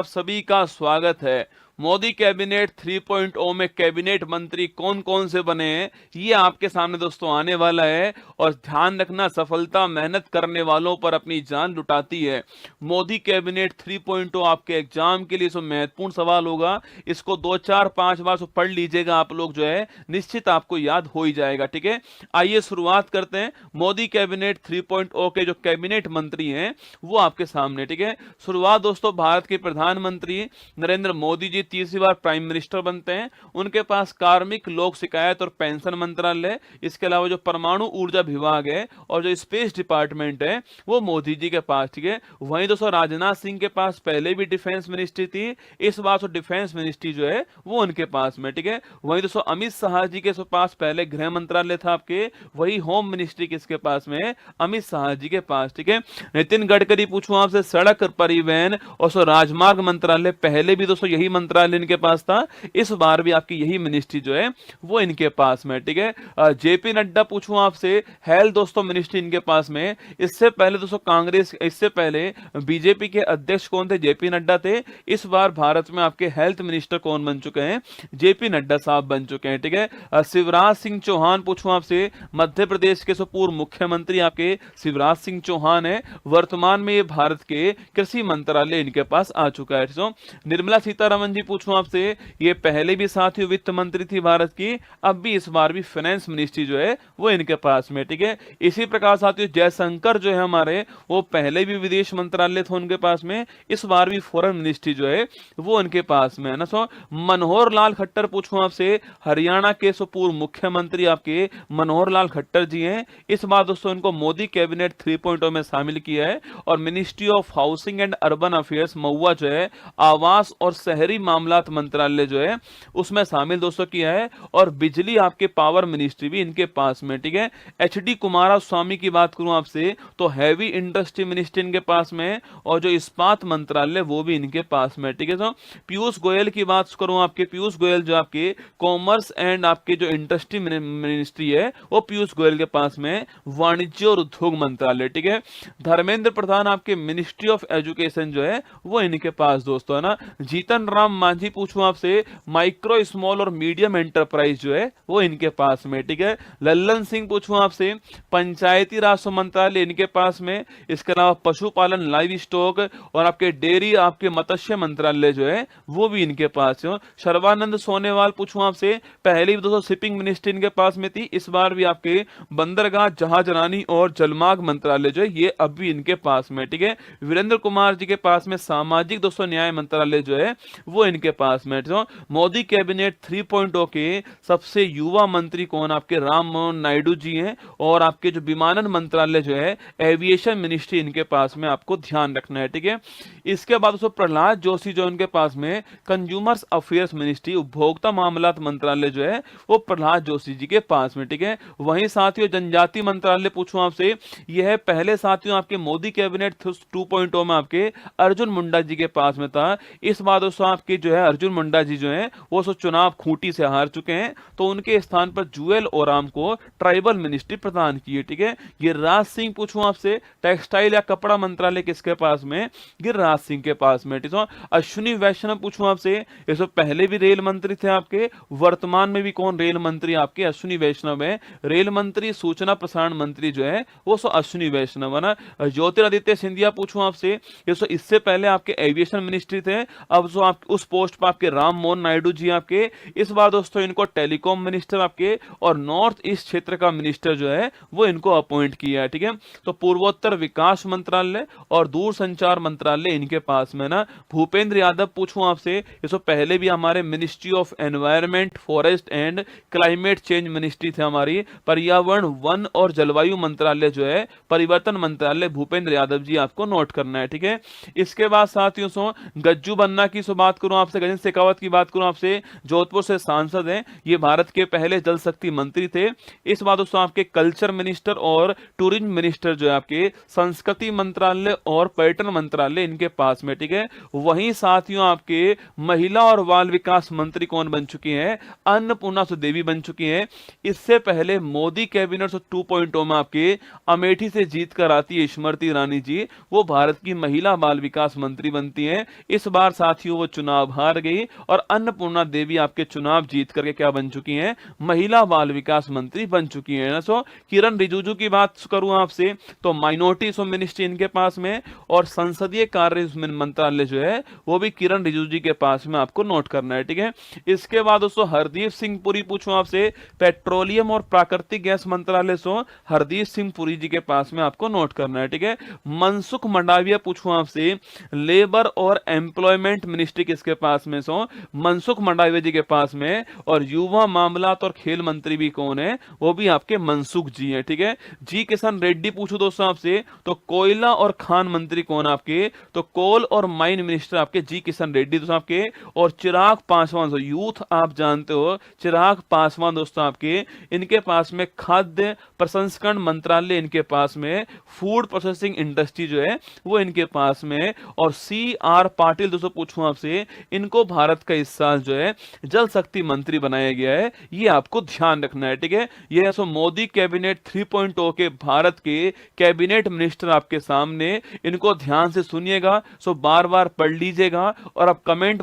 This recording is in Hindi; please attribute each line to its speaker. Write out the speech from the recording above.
Speaker 1: आप सभी का स्वागत है। मोदी कैबिनेट 3.0 में कैबिनेट मंत्री कौन कौन से बने हैं ये आपके सामने दोस्तों आने वाला है। और ध्यान रखना, सफलता मेहनत करने वालों पर अपनी जान लुटाती है। मोदी कैबिनेट 3.0 आपके एग्जाम के लिए सो महत्वपूर्ण सवाल होगा। इसको 2 4 5 बार सो पढ़ लीजिएगा आप लोग, जो है निश्चित आपको याद हो ही जाएगा। ठीक है, आइए शुरुआत करते हैं। मोदी कैबिनेट 3.0 के जो कैबिनेट मंत्री हैं वो आपके सामने। ठीक है, शुरुआत दोस्तों, भारत के प्रधानमंत्री नरेंद्र मोदी जी तीसरी बार प्राइम मिनिस्टर बनते हैं। उनके पास कार्मिक, लोक शिकायत और पेंशन मंत्रालय, इसके अलावा जो परमाणु ऊर्जा विभाग है और जो स्पेस डिपार्टमेंट है वो मोदी जी के पास। ठीक है, वहीं दोस्तों राजनाथ सिंह के पास पहले भी डिफेंस मिनिस्ट्री थी, इस बार तो डिफेंस मिनिस्ट्री जो है वो उनके पास में। ठीक है, वहीं दोस्तों अमित शाह जी के पास पहले गृह मंत्रालय था आपके, वही होम मिनिस्ट्री किसके पास में है? अमित शाह जी के पास। ठीक है, नितिन गडकरी पूछूं आपसे, सड़क परिवहन और राजमार्ग मंत्रालय, पहले भी दोस्तों यही मंत्रालय इनके पास था, इस बार भी आपकी यही मिनिस्ट्री जो है वो इनके पास में। ठीक है, जेपी नड्डा पूछूं आपसे, हेल्थ दोस्तों मिनिस्ट्री इनके पास में। इससे पहले दोस्तों कांग्रेस, इससे पहले बीजेपी के अध्यक्ष कौन थे? जेपी नड्डा थे। इस बार भारत में आपके हेल्थ मिनिस्टर कौन बन चुके हैं? जेपी नड्डा साहब बन चुके हैं। ठीक है, शिवराज सिंह चौहान पूछूं आपसे, मध्य प्रदेश के पूर्व मुख्यमंत्री आपके शिवराज सिंह चौहान है, वर्तमान में ये भारत के कृषि मंत्रालय इनके पास आ चुका है। तो निर्मला सीतारमण जी पूछूं आपसे, ये पहले भी साथियों वित्त मंत्री थी भारत की, अब भी इस बार भी फाइनेंस मिनिस्ट्री जो है वो इनके पास में। ठीक है, इसी प्रकार साथियों जयशंकर जो है हमारे, वो पहले भी विदेश मंत्रालय था उनके पास में, इस बार भी फॉरेन मिनिस्ट्री जो है वो उनके पास में है ना। सो मनोहर लाल खट्टर पूछूं आपसे, हरियाणा के पूर्व मुख्यमंत्री आपके मनोहर लाल खट्टर जी हैं, इस बार दोस्तों इनको मोदी कैबिनेट 3.0 में शामिल किया है और ministry of housing and urban affairs MoHUA जो है, आवास और शहरी मामलात मंत्रालय जो है उसमें शामिल दोस्तों किया है। और बिजली आपके पावर मिनिस्ट्री भी इनके पास में। ठीक है, एचडी कुमारस्वामी की बात करूं आपसे तो हैवी इंडस्ट्री मिनिस्ट्री इनके पास में, और जो इस्पात मंत्रालय वो भी इनके पास में। ठीक है, तो पीयूष गोयल की बात करूं आपके, पीयूष गोयल जो आपके कॉमर्स एंड आपके जो इंडस्ट्री मिनिस्ट्री है वो पीयूष गोयल के पास में, वाणिज्य और उद्योग मंत्रालय। ठीक है, धर्मेंद्र प्रधान आपके मिनिस्ट्री ऑफ एजुकेशन जो है वो इनके पास दोस्तों है ना। जीतन राम मांझी पूछूं आपसे, माइक्रो स्मॉल और मीडियम एंटरप्राइज जो है वो इनके पास में। ठीक है, लल्लन सिंह पूछूं आपसे, पंचायती राज मंत्रालय इनके पास में, इसके अलावा पशुपालन, लाइव स्टॉक और आपके डेयरी, आपके मत्स्य मंत्रालय जो है वो भी इनके पास है। सर्बानंद सोनेवाल पूछूं आपसे, पहले भी दोस्तों शिपिंग मिनिस्ट्री इनके पास में थी, इस बार भी आपके बंदरगाह, जहाजरानी और जलमार्ग मंत्रालय जो है ये अब भी इनके पास में। ठीक है, वीरेंद्र कुमार जी के पास में सामाजिक दोस्तों न्याय मंत्रालय जो है वो इनके पास में। तो मोदी कैबिनेट 3.0 के सबसे युवा मंत्री कौन? आपके राम मोहन नायडू जी हैं। और आपके जो विमानन मंत्रालय जो है, एविएशन मिनिस्ट्री इनके पास में, आपको ध्यान रखना है। ठीक है, इसके बाद दोस्तों प्रहलाद जोशी जो इनके पास में, कंज्यूमर्स अफेयर्स मिनिस्ट्री, उपभोक्ता मामलात मंत्रालय जो है वो प्रहलाद जोशी जी के पास में। ठीक है, वहीं साथियों जनजाति मंत्रालय पूछूं आपसे, यह है पहले साथियों आपके मोदी कैबिनेट 2.0 में आपके अर्जुन मुंडा जी के पास में था। इस बार दोस्तों आपके जो है अर्जुन मुंडा जी जो है वो चुनाव खूंटी से हार चुके हैं, तो उनके स्थान पर जुएल ओराम को ट्राइबल मिनिस्ट्री प्रदान की है। ठीक है, गिरिराज सिंह पूछूं आपसे, टेक्सटाइल या कपड़ा मंत्रालय किसके पास में? गिरिराज सिंह के पास में। ठीक है, अश्विनी वैष्णव पूछूं आपसे, ये सब पहले भी रेल मंत्री थे आपके, वर्तमान में भी कौन रेल मंत्री आपके? अश्विनी वैष्णव है। रेल मंत्री, सूचना प्रसारण मंत्री जो है वो अश्विनी वैष्णव है ना। ज्योतिरादित्य सिंधिया पूछूं आपसे, ये इससे पहले आपके एविएशन मिनिस्ट्री थे, अब जो आप उस पोस्ट पर आपके राम मोहन नायडू जी आपके, इस बार दोस्तों इनको टेलीकॉम मिनिस्टर आपके और नॉर्थ ईस्ट क्षेत्र का मिनिस्टर जो है वो इनको अपॉइंट किया है। ठीक है, तो पूर्वोत्तर विकास मंत्रालय और दूरसंचार मंत्रालय इनके पास में ना। भूपेंद्र यादव पूछूं आपसे, ये पहले भी हमारे ministry of environment, forest and climate change ministry थे हमारी, पर्यावरण, वन और जलवायु मंत्रालय जो है, परिवर्तन मंत्रालय, भूपेंद्र यादव जी आपको नोट करना है। ठीक है, इसके बाद साथियों गज्जू बन्ना की बात करूं आपसे गजेंद्र शेखावत की बात करूं आपसे, जोधपुर से सांसद हैं, ये भारत के पहले जल शक्ति मंत्री थे। इस बात दोस्तों आपके कल्चर मिनिस्टर और टूरिज्म मिनिस्टर जो है आपके संस्कृति मंत्रालय और पर्यटन मंत्रालय इनके पास में, ठीक है। वहीं साथियों आपके महिला और बाल विकास मंत्री कौन बन चुकी हैं? अन्नपूर्णा देवी बन चुकी हैं। इससे पहले मोदी कैबिनेट 2.0 में आपके अमेठी से जीत कर आती है स्मृति ईरानी जी, वो भारत की महिला बाल विकास मंत्री बनती हैं। इस बार साथियों वो चुनाव हार गई और अन्नपूर्णा देवी आपके चुनाव जीत करके क्या बन चुकी हैं? महिला बाल विकास मंत्री बन चुकी हैं। सो किरण रिजिजू की बात करूं आपसे तो माइनॉरिटीज मिनिस्ट्री इनके पास में, और संसदीय कार्य मंत्रालय जो है वो भी किरण रिजिजू जी के पास में, आपको नोट करना है, ठीक है। इसके बाद दोस्तों हरदीप सिंह पुरी पूछूं आपसे, पेट्रोलियम और प्राकृतिक गैस मंत्रालय सो हरदीप सिंह पुरी जी के पास में आपको नोट करना है, ठीक है। मनसुख मंडाविया पूछूं आपसे, लेबर और एम्प्लॉयमेंट मिनिस्ट्री किसके पास में? सो मनसुख मंडाविया जी के पास में। और युवा मामलात और खेल मंत्री भी कौन है? वो भी आपके मनसुख जी हैं, ठीक है। जी किशन रेड्डी पूछूं दोस्तों आपसे तो कोयला और खान मंत्री कौन आपके? तो कोल और माइन मिनिस्टर आपके जी किशन रेड्डी दोस्तों आपके। और चिराग पासवान, यूथ आप जानते हो, चिराग पासवान दोस्तों आपके, इनके पास में खाद्य प्रसंस्करण मंत्रालय इनके पास में, फूड प्रोसेसिंग इंडस्ट्री जो है वो इनके पास में। और सी आर पाटिल दोस्तों पूछूं आपसे, इनको भारत का इस साल जो है जल शक्ति मंत्री बनाया गया है, ये आपको ध्यान रखना है, ठीक है। ये है सो मोदी कैबिनेट 3.0 के भारत के कैबिनेट मिनिस्टर आपके सामने, इनको ध्यान से सुनिएगा, सो बार बार पढ़ लीजिएगा और अब कमेंट